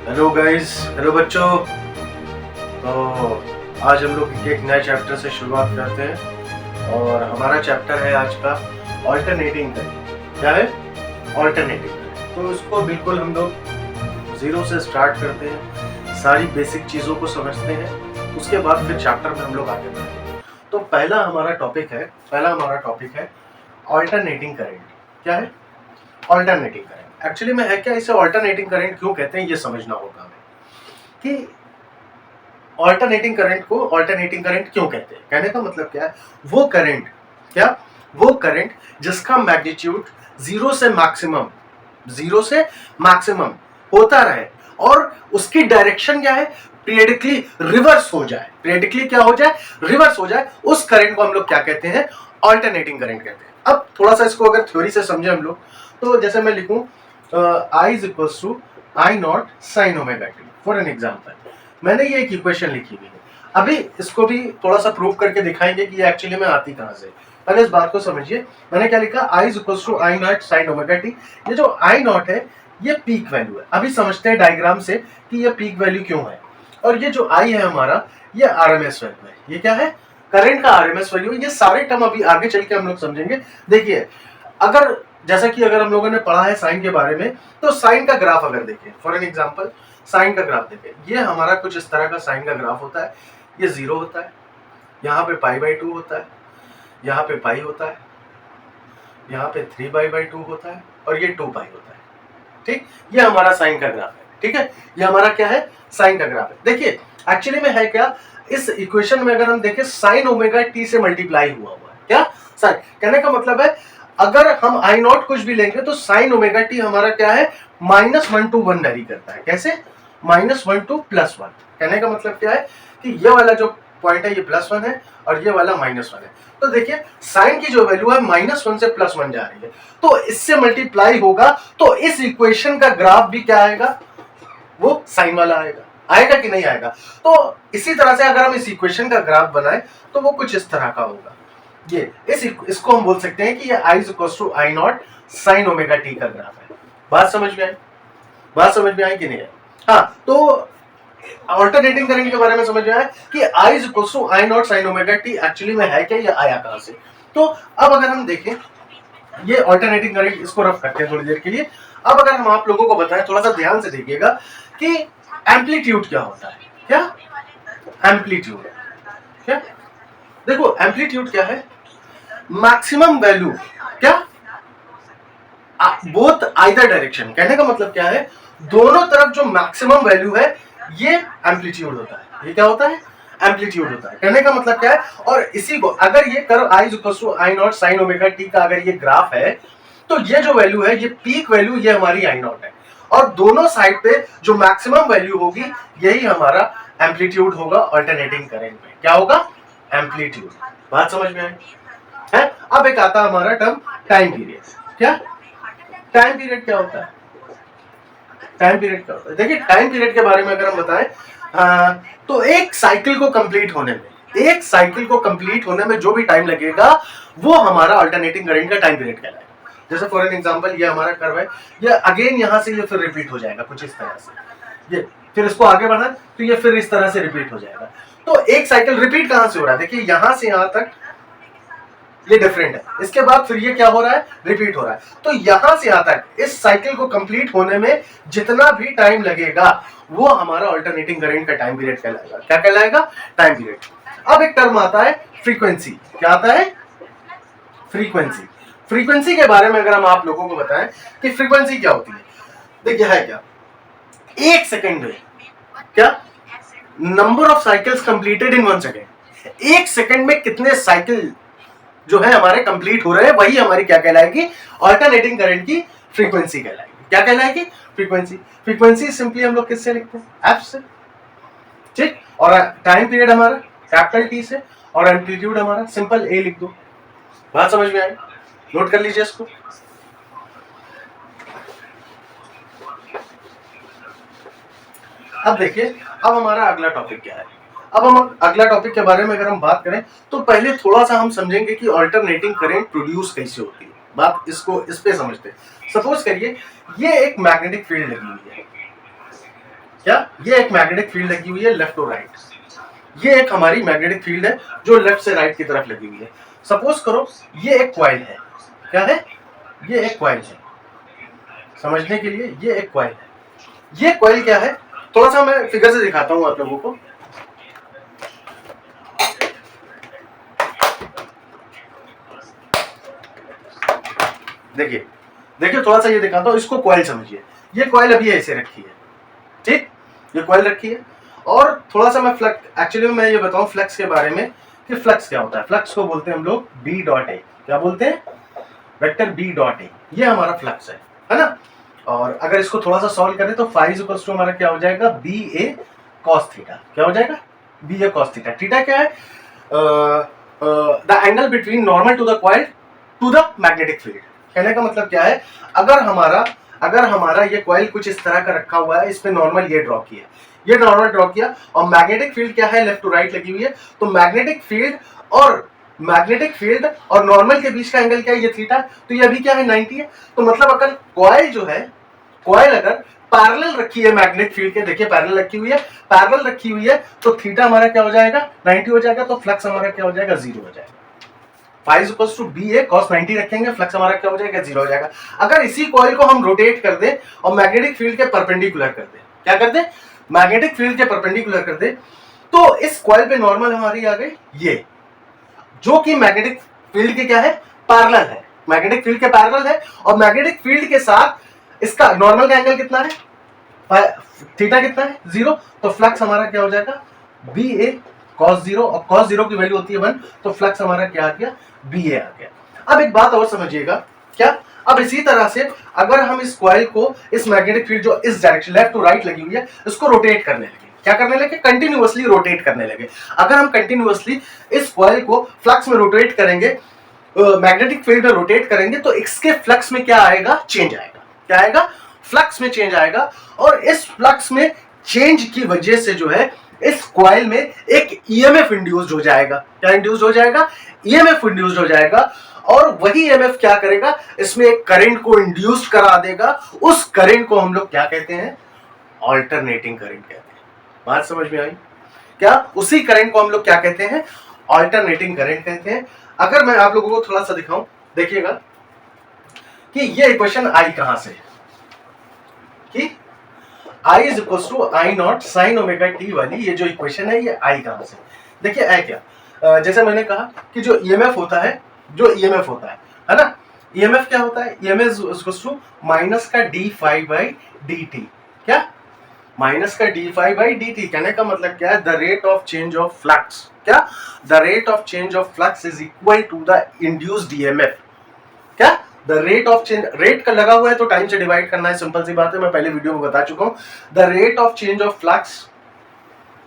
Hello guys, hello बच्चों। तो आज हम लोग एक नए चैप्टर से शुरुआत करते हैं और हमारा चैप्टर है आज का ऑल्टरनेटिंग करंट। क्या है? Alternating current. तो इसको बिल्कुल हम लोग जीरो से स्टार्ट करते हैं, सारी बेसिक चीज़ों को समझते हैं, उसके बाद फिर चैप्टर में हम लोग आगे बढ़ते हैं। तो पहला हमारा टॉपिक है ऑल्टरनेटिंग करंट। क्या है ऑल्टरनेटिंग करंट? एक्चुअली में है क्या, इसे ऑल्टरनेटिंग करंट क्यों कहते हैं ये समझना होगा हमें कि ऑल्टरनेटिंग करंट को ऑल्टरनेटिंग करंट क्यों कहते हैं। कहने का मतलब क्या है, वो करंट जिसका मैग्नीट्यूड जीरो से मैक्सिमम होता रहे और उसकी डायरेक्शन क्या है, पीरियडिकली रिवर्स हो जाए, उस करंट को हम लोग क्या कहते हैं, ऑल्टरनेटिंग करंट कहते हैं। अब थोड़ा सा इसको अगर थ्योरी से समझे हम लोग, तो जैसे मैं लिखूं I is equal to I not sine omega T for an example. मैंने ये एक इक्वेशन लिखी हुई है, अभी इसको भी थोड़ा सा प्रूव करके दिखाएंगे कि ये एक्चुअली में आती कहां से। पहले इस बात को समझिए, मैंने क्या लिखा, I is equal to I not sine omega T. ये जो आई नॉट है ये पीक वैल्यू है। अभी समझते हैं डायग्राम से कि ये पीक वैल्यू क्यों है, और ये जो आई है हमारा ये आरएमएस वैल्यू है। ये क्या है, करंट का आरएमएस वैल्यू। ये सारे टर्म अभी आगे चल के हम लोग समझेंगे। देखिए, अगर जैसा कि अगर हम लोगों ने पढ़ा है साइन के बारे में, तो साइन का ग्राफ अगर देखें, फॉर एन एग्जांपल साइन का ग्राफ देखें, ये हमारा कुछ इस तरह का साइन का ग्राफ होता है। ये 0 होता है, यहाँ पे π/2 होता है, यहाँ पे पाई होता है, यहाँ पे 3π/2 होता है, और ये 2π होता है। ठीक, ये हमारा साइन का ग्राफ है। ठीक है, ये हमारा क्या है, साइन का ग्राफ है। देखिए एक्चुअली में है क्या, इस इक्वेशन में अगर हम देखें साइन ओमेगा टी से मल्टीप्लाई हुआ है। क्या साइन, कहने का मतलब है अगर हम आई नॉट कुछ भी लेंगे तो साइन ओमेगा टी हमारा क्या है, -1 to 1 वेरी करता है। कैसे, -1 to +1। कहने का मतलब क्या है कि ये वाला जो पॉइंट है ये +1 है और ये वाला -1 है। तो देखिए साइन की जो वैल्यू है -1 से +1 जा रही है, तो इससे मल्टीप्लाई होगा, तो इस इक्वेशन का ग्राफ भी क्या आएगा, वो साइन वाला आएगा कि नहीं आएगा। तो इसी तरह से अगर हम इस इक्वेशन का ग्राफ बनाए तो वो कुछ इस तरह का होगा। ये इसको हम बोल सकते हैं कि ये I equals to I not sine omega T का ग्राफ है। बात समझ में आई कि नहीं है? हाँ, तो ऑल्टरनेटिंग करंट के बारे में समझ में आया कि I equals to I not sine omega T actually में है क्या, ये आया कहां से। तो अब अगर हम देखें ये ऑल्टरनेटिंग करंट, इसको रफ करते हैं थोड़ी देर के लिए। अब अगर हम आप लोगों को बताएं, थोड़ा सा ध्यान से देखिएगा कि एम्पलीट्यूड क्या होता है। क्या एम्पलीट्यूड, क्या देखो एम्पलीट्यूड क्या है, मैक्सिमम वैल्यू, क्या बोथ आइदर डायरेक्शन। कहने का मतलब क्या है, दोनों तरफ जो मैक्सिमम वैल्यू है ये एम्पलीट्यूड होता है। ये क्या होता है, एम्पलीट्यूड होता है। कहने का मतलब क्या है, और इसी को अगर ये curve I equals to I not sine omega T का अगर ये ग्राफ है, तो ये जो वैल्यू है ये पीक वैल्यू, ये हमारी आई नॉट है, और दोनों साइड पे जो मैक्सिमम वैल्यू होगी यही हमारा एम्पलीट्यूड होगा। ऑल्टरनेटिंग करंट में क्या होगा, एम्पलीट्यूड। बात समझ में आई है? अब एक आता है हमारा टर्म टाइम पीरियड। क्या टाइम पीरियड क्या होता है, टाइम पीरियड क्या होता है? देखिए टाइम पीरियड के बारे में अगर हम बताएं तो एक साइकिल को कंप्लीट होने में जो भी टाइम लगेगा वो हमारा ऑल्टरनेटिंग करंट का टाइम पीरियड कहलाएगा। जैसे फॉर एन एग्जांपल ये हमारा कर्व है, ये अगेन यहां से ये फिर रिपीट हो जाएगा कुछ इस तरह से, ये फिर इसको आगे बढ़ा तो ये फिर इस तरह से रिपीट हो जाएगा। तो एक साइकिल रिपीट कहां से हो रहा है, देखिए यहां से यहां तक ये डिफरेंट है, इसके बाद फिर ये क्या हो रहा है, रिपीट हो रहा है। तो यहां से यहां तक इस साइकिल को कंप्लीट होने में जितना भी टाइम लगेगा वो हमारा ऑल्टरनेटिंग करंट का टाइम पीरियड कहलाएगा। क्या कहलाएगा, टाइम पीरियड। अब एक टर्म आता है फ्रीक्वेंसी। क्या आता है, फ्रीक्वेंसी। फ्रीक्वेंसी के बारे में अगर हम आप लोगों को बताएं कि फ्रीक्वेंसी क्या होती है, देखिए है क्या, एक सेकेंड में क्या number of cycles completed in 1 second. एक सेकेंड में कितने साइकिल जो है हमारे कंप्लीट हो रहे हैं, वही हमारी क्या कहलाएगी, ऑल्टरनेटिंग करंट की फ्रीक्वेंसी कहलाएगी। क्या कहलाएगी, फ्रीक्वेंसी। फ्रीक्वेंसी सिंपली हम लोग किससे लिखते हैं, एफ से। ठीक, और टाइम पीरियड हमारा कैपिटल टी से, और एम्पलीट्यूड हमारा सिंपल ए लिख दो। बात समझ में आई, नोट कर लीजिए इसको। अब देखिए, अब हमारा अगला टॉपिक क्या है। अब हम अगला टॉपिक के बारे में अगर हम बात करें तो पहले थोड़ा सा हम समझेंगे कि ऑल्टरनेटिंग करंट प्रोड्यूस कैसे होती है। बात इसको इस पे समझते हैं। सपोज करिए ये एक मैग्नेटिक फील्ड लगी हुई है। क्या, ये एक मैग्नेटिक फील्ड लगी हुई है लेफ्ट टू राइट, ये एक हमारी मैग्नेटिक फील्ड है जो लेफ्ट से राइट की तरफ लगी हुई है। सपोज करो ये एक कॉइल है, क्या है, ये एक कॉइल है, समझने के लिए ये एक कॉइल है। ये कॉइल क्या है, थोड़ा सा मैं फिगर से दिखाता हूं आप लोगों को। देखिए देखिए थोड़ा सा ये दिखाता हूं, इसको कॉइल समझिए। ये कॉइल अभी ऐसे रखी है, ठीक, ये कॉइल रखी है। और थोड़ा सा मैं फ्लक्स, एक्चुअली मैं ये बताऊं फ्लक्स के बारे में कि फ्लक्स क्या होता है। फ्लक्स को बोलते हैं हम लोग बी डॉट ए, क्या बोलते हैं, वेक्टर बी डॉट ए, ये हमारा फ्लक्स है ना। और अगर इसको थोड़ा सा सॉल्व करें तो फाई इज इक्वल टू हमारा क्या हो जाएगा, बी ए कॉस थीटा, क्या हो जाएगा, B A cos theta. Theta क्या है, the angle between normal to the coil to the magnetic field. कहने का मतलब क्या है, अगर हमारा ये कॉइल कुछ इस तरह का रखा हुआ है, इसमें नॉर्मल ये ड्रॉ किया, ये नॉर्मल ड्रॉ किया, और मैग्नेटिक फील्ड क्या है, लेफ्ट टू राइट लगी हुई है, तो मैग्नेटिक फील्ड और नॉर्मल के बीच का एंगल क्या है, ये थीटा, तो ये अभी क्या है 90 है। तो मतलब अगर कॉइल जो है, कॉइल अगर पैरेलल रखी है मैग्नेटिक फील्ड के, देखिए पैरेलल रखी हुई है, तो थीटा हमारा क्या हो जाएगा, 90 हो जाएगा, तो फ्लक्स हमारा क्या हो जाएगा, 0 हो जाएगा। Phi is equal to B A cos 90 रखेंगे, फ्लक्स हमारा क्या हो जाएगा, 0 हो जाएगा। अगर इसी कॉइल को हम रोटेट कर दें और मैग्नेटिक फील्ड के परपेंडिकुलर कर दें, क्या कर दें, मैग्नेटिक फील्ड के परपेंडिकुलर कर दें, तो इस कॉइल पे नॉर्मल हमारी आ गई ये, जो कि मैग्नेटिक फील्ड के क्या है, पैरेलल है, मैग्नेटिक फील्ड के पैरेलल है, और मैग्नेटिक फील्ड के साथ इसका नॉर्मल का एंगल कितना है, थीटा कितना है, 0, तो फ्लक्स हमारा क्या हो जाएगा, बी ए cos 0, और cos 0 की वैल्यू होती है 1, तो फ्लक्स हमारा क्या आ गया, बी ए आ गया। अब एक बात और समझिएगा, क्या, अब इसी तरह से अगर हम इस कॉइल को, इस मैग्नेटिक फील्ड जो इस डायरेक्शन लेफ्ट टू राइट लगी हुई है, इसको रोटेट करने लगे, क्या करने लगे, कंटिन्यूअसली रोटेट करने लगे। अगर हम कंटिन्यूअसली इस कॉइल को फ्लक्स में रोटेट करेंगे, मैग्नेटिक फील्ड में रोटेट करेंगे, तो इसके फ्लक्स में क्या आएगा, चेंज आएगा, क्या आएगा, फ्लक्स में चेंज आएगा। और इस फ्लक्स में चेंज की वजह से जो है इस कॉइल में एक ईएमएफ इंड्यूस्ड हो जाएगा, क्या इंड्यूस्ड हो जाएगा, ईएमएफ इंड्यूस्ड हो जाएगा। और वही ईएमएफ क्या करेगा, इसमें एक करंट को इंड्यूस्ड करा देगा, उस करंट को हम लोग क्या कहते हैं, ऑल्टरनेटिंग करंट कहते हैं। बात समझ में आई, क्या, उसी करंट को हम लोग क्या कहते हैं, ऑल्टरनेटिंग करंट कहते हैं। अगर मैं आप लोगों को थोड़ा सा दिखाऊं, देखिएगा कि ये इक्वेशन आई कहां से, कि I is equal to I not sine omega T वाली ये जो इक्वेशन है, ये आई कहां से, देखिए आई क्या, जैसे मैंने कहा कि जो ईएमएफ होता है, है ना, ईएमएफ क्या होता है, EMF is equal to minus का d phi by d t, क्या, माइनस का d phi by d t. कहने का मतलब क्या है, the rate of change of flux, क्या, the rate of change of flux is equal to the induced EMF, क्या, the rate of change, rate का लगा हुआ है तो टाइम से डिवाइड करना है, सिंपल सी बात है, मैं पहले वीडियो में बता चुका हूं। The rate of change of flux,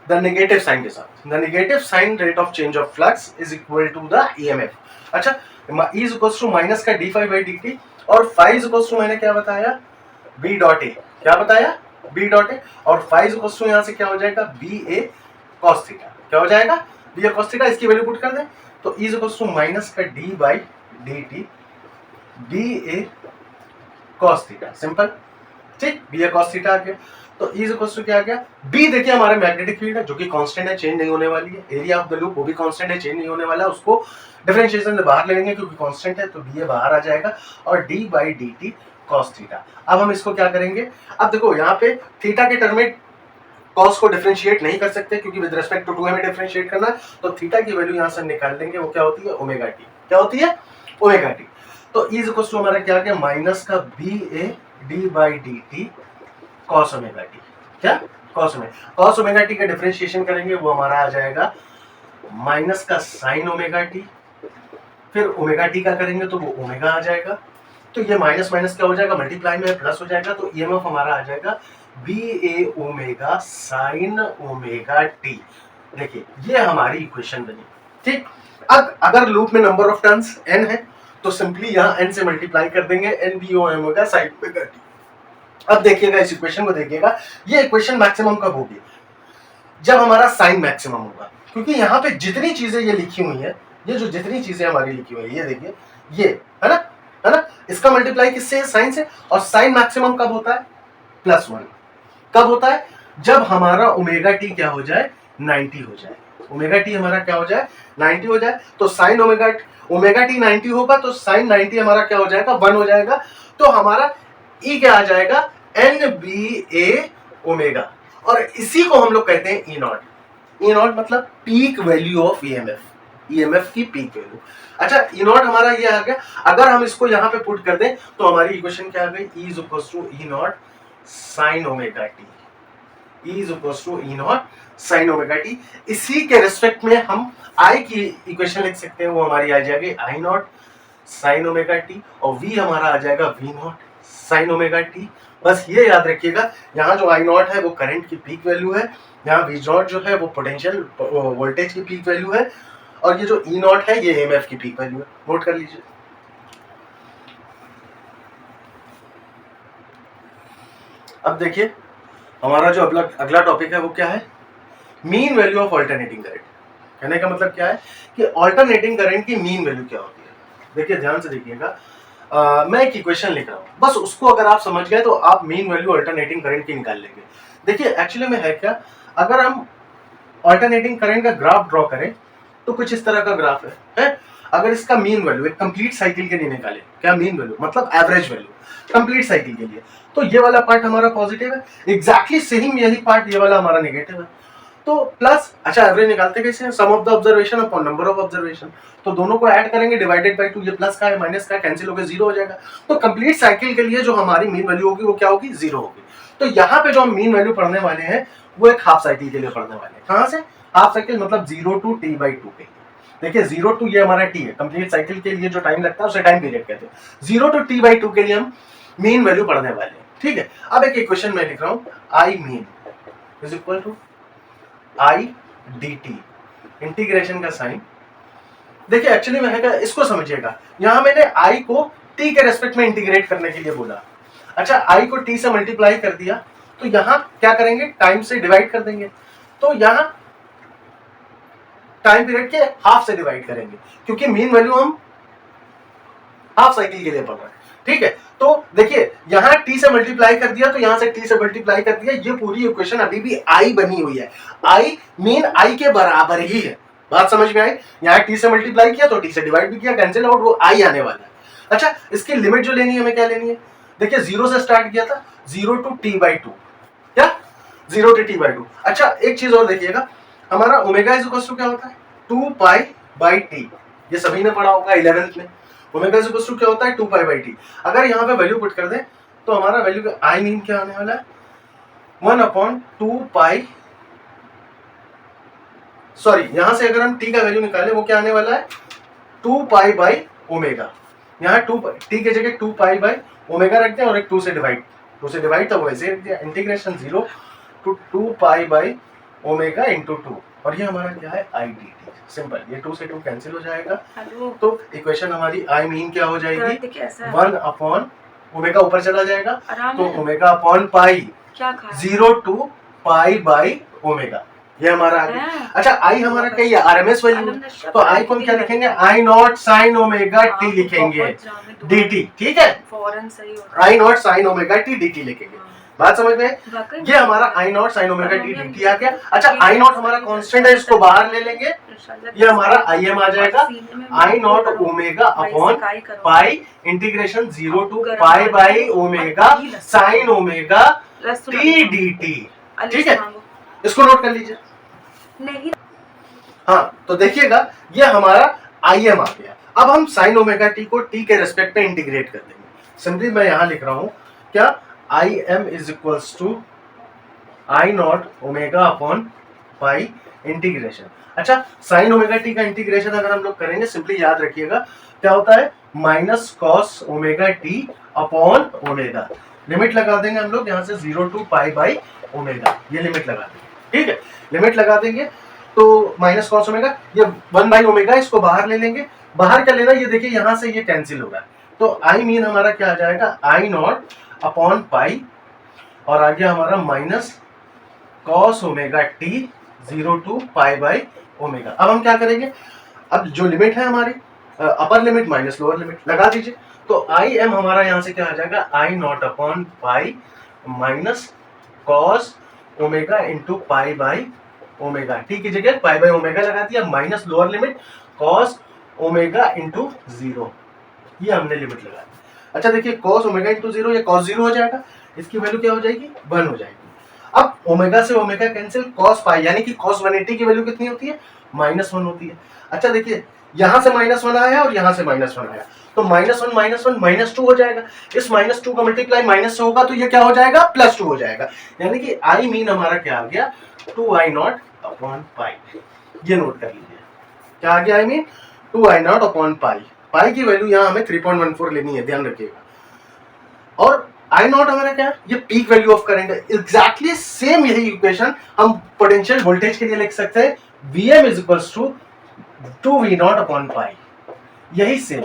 the negative sign के साथ, the negative sign rate of change of flux is equal to the EMF. अच्छा, E is equal to minus का d phi by d t, और phi is equal to मैंने क्या बताया, B dot A, क्या बताया, बी डॉट ए, और phi is equal to यहां से क्या हो जाएगा, बी ए कॉस थीटा, क्या हो जाएगा, बी ए कॉस थीटा। इसकी वैल्यू पुट कर दें तो E is equal to minus का d by d t B A cos theta, simple, ठीक, बी ए कॉस थीटा आ गया। तो ई इज इक्वल टू क्या आ गया, बी देखिए हमारे मैग्नेटिक फील्ड है जो कि कांस्टेंट है, चेंज नहीं होने वाली है, एरिया ऑफ द लूप वो भी कांस्टेंट है, चेंज नहीं होने वाला, उसको डिफरेंशिएशन से बाहर ले लेंगे क्योंकि कांस्टेंट है, तो बी ए बाहर आ जाएगा, और D by d t cos theta. अब हम इसको क्या करेंगे, अब देखो यहाँ पे थीटा के टर्म में कॉस को डिफरेंशिएट नहीं कर सकते क्योंकि विद रिस्पेक्ट टू 2 हमें डिफरेंशिएट करना है, तो थीटा की वैल्यू यहाँ से निकाल देंगे, वो क्या होती है, ओमेगा टी, क्या होती है, ओमेगा टी। तो ई इज इक्वल टू हमारा क्या आ गया, माइनस का b a d by d t cos omega t, क्या, कॉस ओमेगा टी का डिफरेंशिएशन करेंगे, वो हमारा आ जाएगा माइनस का साइन ओमेगा टी, फिर ओमेगा टी का करेंगे तो वो ओमेगा आ जाएगा, तो ये माइनस माइनस क्या हो जाएगा, मल्टीप्लाई में प्लस हो जाएगा, तो ईएमएफ हमारा आ जाएगा बी ए ओमेगा साइन ओमेगा टी। देखिए ये हमारी इक्वेशन बनी, ठीक। अब अगर लूप में नंबर ऑफ टर्न्स n है तो सिंपली यहाँ n से मल्टीप्लाई कर देंगे, n b omega sine omega t. अब देखिएगा इस इक्वेशन को, देखिएगा ये इक्वेशन मैक्सिमम कब होगी, जब हमारा साइन मैक्सिमम होगा, क्योंकि यहाँ पे जितनी चीजें ये लिखी हुई है, ये जो जितनी चीजें हमारी लिखी हुई है, ये देखिए, ये है ना, इसका मल्टीप्लाई किससे है, साइन से, और साइन मैक्सिमम कब होता है, +1, कब होता है, जब हमारा ओमेगा टी क्या हो जाए 90 हो जाए, ओमेगा टी हमारा क्या हो जाए 90 हो जाए, तो साइन ओमेगा टी 90 होगा तो साइन 90 हमारा क्या हो जाएगा 1 हो जाएगा, तो हमारा ई क्या आ जाएगा एन बी ए ओमेगा, और इसी को हम लोग कहते हैं ई नॉट। ई नॉट मतलब peak value of EMF, EMF की पीक वैल्यू। अच्छा ई नॉट हमारा ये आ गया, अगर हम इसको यहाँ पे पुट कर दें तो हमारी इक्वेशन क्या आ गई, E is equal to E nought sine omega t, E is equal to E nought sine omega t. इसी के रिस्पेक्ट में हम आई की इक्वेशन लिख सकते हैं, वो हमारी आ जाएगी I not sine omega t, और वी हमारा आ जाएगा V nought sine omega t. बस ये याद रखिएगा, यहाँ जो आई नॉट है वो करंट की पीक वैल्यू है, यहाँ वी नॉट जो है वो पोटेंशियल वोल्टेज की पीक वैल्यू है, और ये जो ई नॉट है ये ईएमएफ की पीक वैल्यू है। नोट कर लीजिए। अब देखिए हमारा जो अगला टॉपिक है वो क्या है, mean value of alternating current. कहने का मतलब क्या है कि अल्टरनेटिंग करंट की मीन वैल्यू क्या होती है। देखिए ध्यान से देखिएगा, मैं एक इक्वेशन लिख रहा हूँ, बस उसको अगर आप समझ गए तो आप मीन वैल्यू अल्टरनेटिंग करंट की निकाल लेंगे। देखिए एक्चुअली में है क्या, अगर हम अल्टरनेटिंग करंट का ग्राफ ड्रॉ करें तो कुछ इस तरह का ग्राफ है? अगर इसका मीन वैल्यू एक कंप्लीट साइकिल के लिए निकाले, क्या मीन वैल्यू मतलब एवरेज वैल्यू कंप्लीट साइकिल के लिए, तो ये वाला पार्ट हमारा पॉजिटिव है, एग्जैक्टली सेम यही पार्ट ये वाला हमारा नेगेटिव है। तो प्लस, अच्छा एवरेज निकालते कैसे हैं, sum of the observation upon number of observation, तो दोनों को ऐड करेंगे डिवाइडेड बाय 2, ये प्लस का है माइनस का कैंसिल होकर 0 हो जाएगा। तो कंप्लीट साइकिल के लिए जो हमारी मीन वैल्यू होगी वो क्या होगी 0 होगी। तो यहाँ पे जो हम मीन वैल्यू पढ़ने वाले हैं वो एक हाफ साइकिल के लिए पढ़ने वाले हैं। कहाँ से, हाफ साइकिल मतलब 0 to t/2 के लिए। देखिए 0 to ये हमारा t है, कंप्लीट साइकिल के लिए जो टाइम लगता है उसे टाइम पीरियड कहते हैं। 0 to t/2 के लिए हम मीन वैल्यू पढ़ने वाले हैं, ठीक है। अब एक इक्वेशन मैं लिख रहा हूँ, I mean is equal to I dt, integration का साइन। देखिए एक्चुअली में है, इसको समझिएगा, यहां मैंने i को t के रेस्पेक्ट में इंटीग्रेट करने के लिए बोला। अच्छा i को t से मल्टीप्लाई कर दिया, तो यहां क्या करेंगे, टाइम से डिवाइड कर देंगे, तो यहां टाइम पीरियड के हाफ से डिवाइड करेंगे, क्योंकि मीन वैल्यू हम हाफ साइकिल के लिए पढ़ रहे हैं, ठीक है। तो देखिए यहां t से मल्टीप्लाई कर दिया, तो यहां से t से मल्टीप्लाई कर दिया, ये पूरी इक्वेशन अभी भी i बनी हुई है, i मीन i के बराबर ही है। बात समझ में आई, यहाँ t से मल्टीप्लाई किया तो t से डिवाइड भी किया, कैंसिल आउट, वो i आने वाला है। अच्छा इसकी लिमिट जो लेनी है हमें क्या लेनी है, देखिए 0 से स्टार्ट किया था, 0 to t/2, क्या 0 to t/2। अच्छा एक चीज और देखिएगा, हमारा ओमेगा इज इक्वल टू क्या होता है 2π/t, ये सभी ने पढ़ा होगा 11th में। ओमेगा इज इक्वल टू क्या होता है 2π/t। अगर यहाँ पे वैल्यू पुट कर दें तो हमारा वैल्यू का आई मीन क्या आने वाला है 1/2π, सॉरी यहां से अगर हम t का वैल्यू निकालें वो क्या आने वाला है 2π/ओमेगा। यहाँ 2 t की जगह 2π/ओमेगा रख दें और एक 2 से डिवाइड तो वैसे रख दिया, इंटीग्रेशन 0 to 2π/ओमेगा into 2, और ये हमारा क्या है आई डी टी, सिंपल, ये 2 से 2 कैंसिल हो जाएगा। तो इक्वेशन हमारी आई मीन क्या हो जाएगी 1/ओमेगा, ऊपर चला जाएगा तो ओमेगा अपॉन पाई 0 to π/ओमेगा, ये हमारा आ गया। अच्छा आई हमारा क्या है आरएमएस वैल्यू, तो आई को हम क्या लिखेंगे I not sine omega t लिखेंगे dt, ठीक है, I not sine omega t dt लिखेंगे। बात समझ में, ये हमारा I not sine omega t dt आ गया। अच्छा आई नॉट हमारा कांस्टेंट है, इसको बाहर ले लेंगे, ये हमारा आई एम आ जाएगा I not omega upon pi integration 0 to π/ओमेगा साइन ओमेगा टी dt, ठीक है, इसको नोट कर लीजिए। नहीं हाँ तो देखिएगा ये हमारा आई एम आ गया। अब हम साइन ओमेगा टी को टी के रेस्पेक्ट में इंटीग्रेट कर देंगे। सिंपली मैं यहां लिख रहा हूं क्या I m is equals to I not omega upon pi integration. अच्छा साइन ओमेगा टी का इंटीग्रेशन अगर हम लोग करेंगे सिंपली याद रखिएगा क्या होता है minus cos omega t upon omega, limit लगा देंगे हम लोग यहाँ से 0 to π/ओमेगा, ये लिमिट लगा देंगे, ठीक है, लिमिट लगा देंगे तो माइनस कॉस ओमेगा, ये 1/ओमेगा, इसको बाहर ले लेंगे, बाहर क्या लेना, ये देखिए यहाँ से ये कैंसिल होगा, तो आई मीन हमारा क्या आ जाएगा आई नॉट अपॉन पाई, और आ गया हमारा minus cos omega T 0 to π/ओमेगा। अब हम क्या करेंगे, अब जो लिमिट है हमारी upper limit minus lower limit लगा दीजिए, तो आई एम हमारा यहाँ से क्या आ जाएगा I naught upon pi minus cos omega into pi by omega t की जगह पाई बाई ओमेगा लगा दिया, minus lower limit cos omega into zero, ये हमने लिमिट लगा दी। अच्छा देखिए कॉस ओमेगा इंटू जीरो, ये कॉस जीरो हो जाएगा, इसकी वैल्यू क्या हो जाएगी 1 हो जाएगी। अब ओमेगा से ओमेगा कैंसिल, कॉस पाई यानी कि कॉस 180 की वैल्यू कितनी होती है -1 होती है। अच्छा देखिए यहां से -1 आया और यहां से -1 आया, तो -1 -2 हो जाएगा, इस -2 का मल्टीप्लाई माइनस से होगा तो ये क्या हो जाएगा +2 हो जाएगा, यानी कि आई मीन हमारा क्या आ गया 2i0 अपॉन पाई। ये नोट कर लीजिए क्या आ गया I mean 2i0 upon pi. पाई की वैल्यू यहां हमें 3.14 लेनी है, ध्यान रखिएगा। और आई नॉट हमारा क्या है, ये पीक वैल्यू ऑफ करंट है। एग्जैक्टली सेम यही इक्वेशन हम पोटेंशियल वोल्टेज के लिए लिख सकते हैं, Vm is equals to 2v0 upon pi, यही सेम।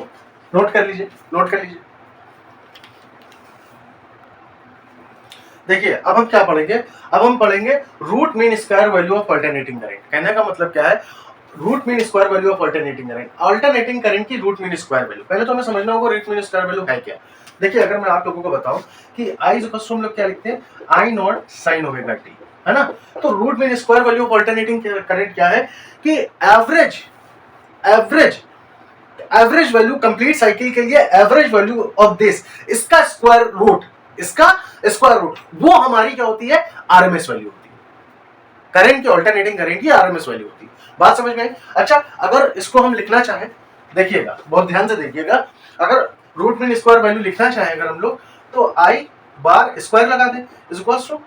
नोट कर लीजिए, नोट कर लीजिए। देखिए अब हम क्या पढ़ेंगे, अब हम पढ़ेंगे root mean square value of alternating current. कहने का मतलब क्या है, root mean square value of alternating current, alternating current की रूट मीन स्क्वायर वैल्यू। पहले तो हमें समझना होगा रूट मीन स्क्वायर वैल्यू है क्या। देखिए अगर मैं आप लोगों को बताऊं कि आई इक्वल्स टू हम लोग क्या लिखते हैं I not sine omega t, है ना। तो root mean square value of alternating current क्या है कि average average average value complete cycle के लिए एवरेज वैल्यू ऑफ दिस, इसका स्क्वायर रूट, इसका स्क्वायर रूट, वो हमारी क्या होती है आरएमएस वैल्यू होती है। करंट की अल्टरनेटिंग करंट की आरएमएस वैल्यू होती है। बात समझ में आई। अच्छा अगर इसको हम लिखना चाहें, देखिएगा बहुत ध्यान से देखिएगा, अगर रूट मीन स्क्वायर वैल्यू लिखना चाहें अगर हम लोग, तो आई बार स्क्वायर लगा दें is equals to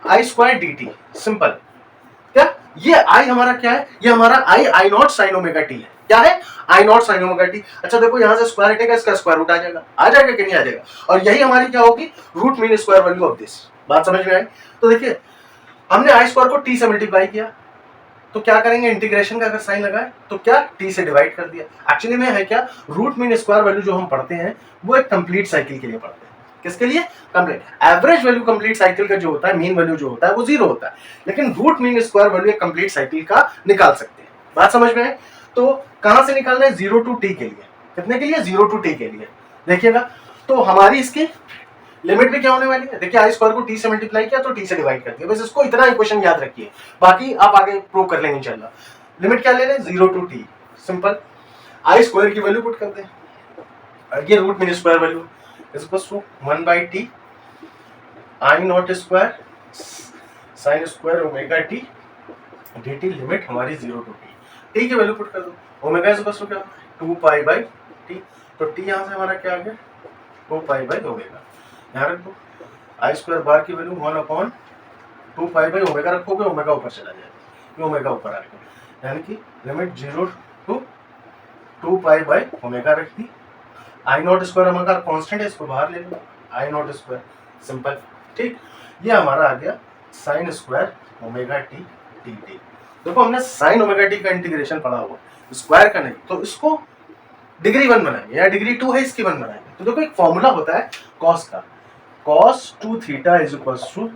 I square dt, simple. क्या ये आई हमारा क्या है, ये हमारा I not sine omega t है। क्या है I not sine omega t. अच्छा देखो यहां से स्क्वायर हटेगा, इसका स्क्वायर रूट आ जाएगा कि नहीं आ जाएगा, और यही हमारी क्या होगी root mean square value of this. बात समझ में आई। तो देखिए हमने आई स्क्वायर को टी से मल्टीप्लाई किया, तो क्या करेंगे इंटीग्रेशन का अगर साइन लगाए तो क्या टी से डिवाइड कर दिया। एक्चुअली में है क्या, रूट मीन स्क्वायर वैल्यू जो हम पढ़ते हैं वो एक कंप्लीट साइकिल के लिए पढ़ते हैं। किसके लिए complete, average value complete cycle का जो होता है, मीन वैल्यू जो होता है वो 0 होता है, लेकिन रूट मीन स्क्वायर वैल्यू एक कंप्लीट साइकिल का निकाल सकते हैं। बात समझ में है। तो कहां से निकालना है 0 टू टी के लिए, कितने के लिए 0 टू टी के लिए। देखिएगा तो हमारी इसकी लिमिट भी क्या होने वाली है, देखिए आई स्क्वायर को टी से मल्टीप्लाई किया तो टी से डिवाइड कर दिया, बस इसको इतना इक्वेशन याद रखिए, बाकी आप आगे प्रूव कर लेंगे इंशाल्लाह। लिमिट क्या ले लें 0 to t, simple. I square की वैल्यू पुट कर दें, ये root mean square value is equals to 1 by t I not square sine square omega t dt, limit हमारी 0 टू टी की वैल्यू पुट कर दो, ओमेगा इज इक्वल्स टू क्या 2 pi by t, तो t यहां से हमारा क्या आ गया 2 पाई बाय ओमेगा। ध्यान रखो आई स्क्वायर बार की value 1 upon 2 pi by omega रखोगे, ओमेगा ऊपर चला जाएगा, ये ओमेगा ऊपर आ गया, यानी कि limit 0 to 2 pi by omega रख दी। आई नॉट स्क्वायर हमारा कांस्टेंट है, इसको बाहर ले लो, आई नॉट स्क्वायर, सिंपल। ठीक, ये हमारा आ गया sine square omega t d t. देखो हमने साइन ओमेगा टी का इंटीग्रेशन पढ़ा हुआ, स्क्वायर का नहीं, तो इसको डिग्री 1 बनाएंगे या डिग्री 2 है इसकी 1 बनाएंगे। तो देखो एक फॉर्मूला होता है कॉस का, cos 2 theta is equals to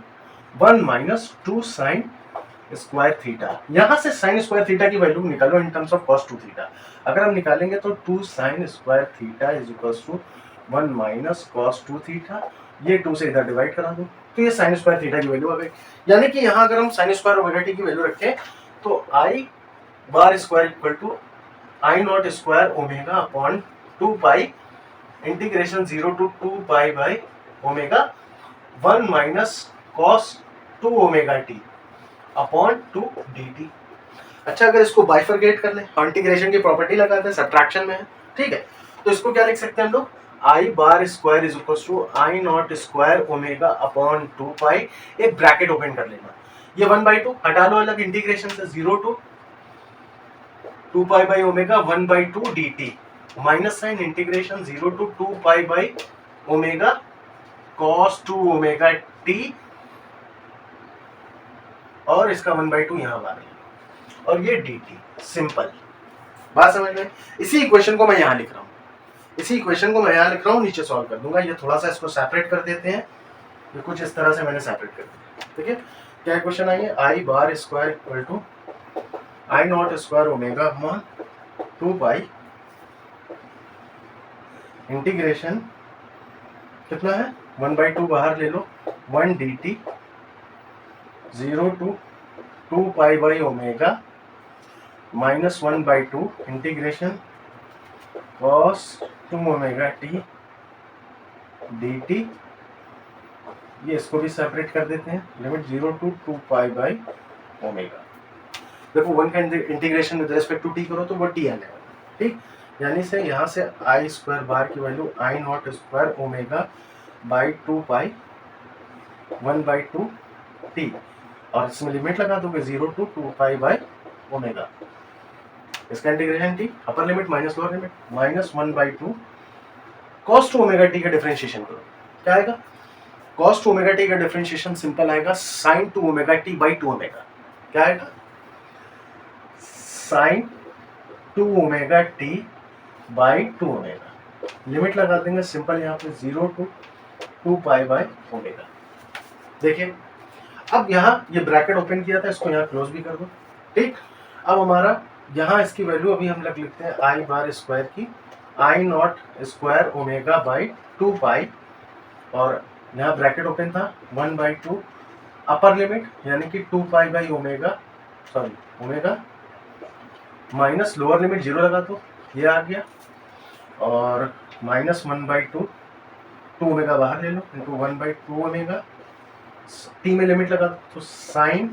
1 minus 2 sine square theta. यहां से साइन स्क्वायर थीटा की वैल्यू निकालो in terms of cos 2 theta. अगर हम निकालेंगे तो 2 sine square theta is equals to 1 minus cos 2 theta, ये 2 से इधर डिवाइड करा दो तो ये साइन स्क्वायर थीटा की वैल्यू आ गई। यानी कि यहां अगर हम साइन स्क्वायर ओमेगा टी की वैल्यू रखें तो I bar square equal to I not square omega upon 2 pi integration 0 to 2 pi by omega 1 minus cos 2 omega t upon 2 dt। अच्छा अगर इसको बाइफरकेट कर लें, इंटीग्रेशन की प्रॉपर्टी लगाते हैं, सब्ट्रैक्शन में है, ठीक है, तो इसको क्या लिख सकते हैं हम लोग I bar square is equal to I not square omega upon 2 pi, एक ब्रैकेट ओपन कर लेना, ये 1/2 हटा लो अलग इंटीग्रेशन से, 0 to 2 pi by omega 1/2 dt minus sine integration 0 to 2 pi by omega cos 2 omega t, और इसका 1/2 यहां आ रही है, और ये dt, सिंपल। बात समझ में। इसी इक्वेशन को मैं यहां लिख रहा हूं, इसी इक्वेशन को मैं यहां लिख रहा हूं, नीचे सॉल्व कर दूंगा। ये थोड़ा सा इसको सेपरेट कर देते हैं, ये कुछ इस तरह से मैंने सेपरेट कर दिया, ठीक है। क्या इक्वेशन आई है, I bar square equal to I not square omega upon 2 pi integration कितना है 1/2 बाहर ले लो 1 dt 0 to 2 pi by omega minus 1/2 integration cos 2 omega t dt। ये इसको भी सेपरेट कर देते हैं, limit 0 to 2 pi by omega. देखो 1 का integration with respect to t करो तो वो टी आने वाला, ठीक। यानी से यहाँ से आई स्क्वायर बार की value I not square omega by 2 pi 1/2 T, और इसमें लिमिट लगा दोगे 0 to 2 पाई बाई ओमेगा। इसका integration T, upper limit minus lower limit, minus 1/2 cos 2 omega T का डिफरेंशिएशन करो, क्या आएगा? cos 2 ओमेगा टी का डिफरेंशिएशन सिंपल आएगा sin 2 omega T by 2 omega. क्या आएगा? sin 2 omega T by 2 omega. Limit लगा देंगे सिंपल यहाँ पे 0 to 2 पाई बाई ओमेगा। देखिए अब यहाँ ये ब्रैकेट ओपन किया था, इसको यहाँ क्लोज भी कर दो, ठीक। अब हमारा यहाँ इसकी वैल्यू अभी हम लग लिखते हैं आई बार स्क्वायर की आई नॉट स्क्वायर ओमेगा बाई 2 पाई, और यहाँ ब्रैकेट ओपन था 1/2 अपर लिमिट यानी कि 2 pi by omega, sorry omega, minus lower limit 0 लगा दो, ये आ गया, और माइनस 1/2 2 ओमेगा बाहर ले लो इंटू 1/2 ओमेगा, टी में लिमिट लगा दो तो sine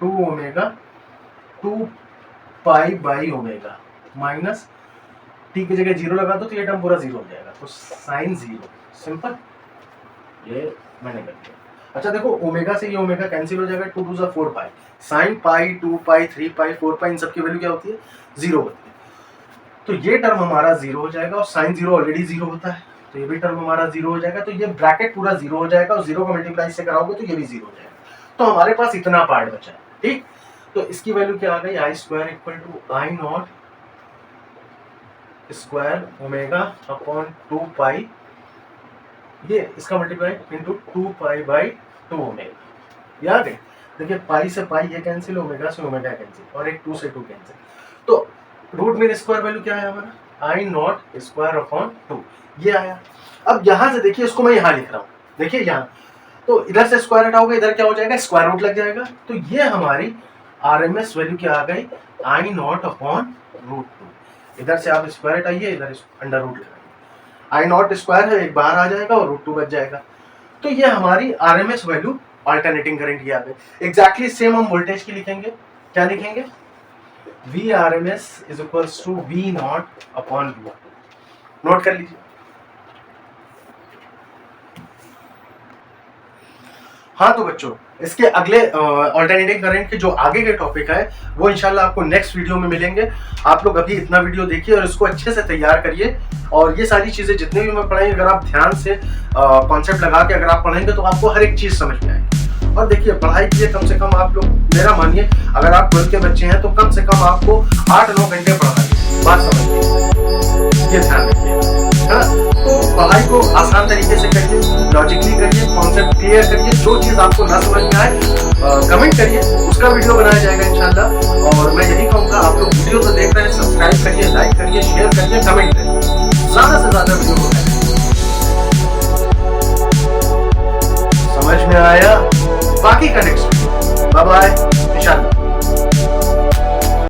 2 omega 2 pi by omega, minus t की जगह 0 लगा दो तो ये टर्म पूरा 0 हो जाएगा, तो साइन 0। सिंपल, ये मैंने कर दिया। अच्छा देखो ओमेगा से ये ओमेगा कैंसिल हो जाएगा, 2 2 जा 4 पाई, साइन पाई 2 पाई 3 पाई 4 पाई इन सब की वैल्यू क्या होती है? 0 होती है। तो ये टर्म हमारा 0 हो जाएगा, और साइन 0 ऑलरेडी 0 होता है, तो ये भी टर्म हमारा 0 हो जाएगा। तो ये ब्रैकेट पूरा 0 हो जाएगा, और 0 को मल्टीप्लाई से कराओगे तो ये भी 0 हो जाएगा। तो हमारे पास इतना पार्ट बचा है, ठीक। तो इसकी वैल्यू क्या आ गई? I square equal to I not square omega upon 2 pi, ये इसका multiply into 2 pi by 2 omega. याद है, देखिए पाई से पाई ये कैंसिल, ओमेगा से ओमेगा कैंसिल, और एक 2 से 2 कैंसिल। तो रूट मीन स्क्वायर वैल्यू क्या है हमारा? आई नॉट स्क्वायर अपॉन 2, ये आया। अब यहाँ से देखिए, इसको मैं यहाँ लिख रहा हूँ, देखिए यहाँ, तो इधर से स्क्वायर हटाओगे, इधर क्या हो जाएगा? स्क्वायर रूट लग जाएगा। तो ये हमारी आरएमएस वैल्यू क्या आ गई? आई नॉट अपॉन रूट 2। इधर से आप स्क्वायर हटाइए, इधर अंडर रूट लगाइए, आई नॉट स्क्वायर है, एक बाहर आ जाएगा और रूट 2 बच जाएगा। तो ये हमारी आरएमएस वैल्यू अल्टरनेटिंग करंट की आ गई। एग्जैक्टली सेम हम वोल्टेज की लिखेंगे, क्या लिखेंगे? V R M S is equals to V nought upon V. Note कर लीजिए। हाँ तो बच्चों, इसके अगले अल्टरनेटिंग करंट के जो आगे के टॉपिक है वो इंशाल्लाह आपको नेक्स्ट वीडियो में मिलेंगे। आप लोग अभी इतना वीडियो देखिए और इसको अच्छे से तैयार करिए, और ये सारी चीजें जितने भी मैं पढ़ाई, अगर आप ध्यान से कॉन्सेप्ट लगा के अगर आप पढ़ेंगे तो आपको हर एक चीज समझ में आएगी। और देखिए पढ़ाई के लिए कम से कम आप लोग, मेरा मानिए अगर आप 12 के बच्चे हैं तो कम से कम आपको 8-9 घंटे पढ़ना है, बात समझिए, ये ध्यान रखिएगा, है ना। तो पढ़ाई को आसान तरीके से करिए, लॉजिकली करिए, कॉन्सेप्ट क्लियर करिए, जो चीज़ आपको ना समझ में आए कमेंट करिए, उसका वीडियो बनाया जाएगा इंशाल्लाह। और मैं यही कहूँगा, आप लोग वीडियो तो देख रहे हैं, सब्सक्राइब करिए, लाइक करिए, शेयर करिए, कमेंट करिए, ज़्यादा से ज़्यादा वीडियो को समझ में आया। बाकी का नेक्स्ट, बाय बाय।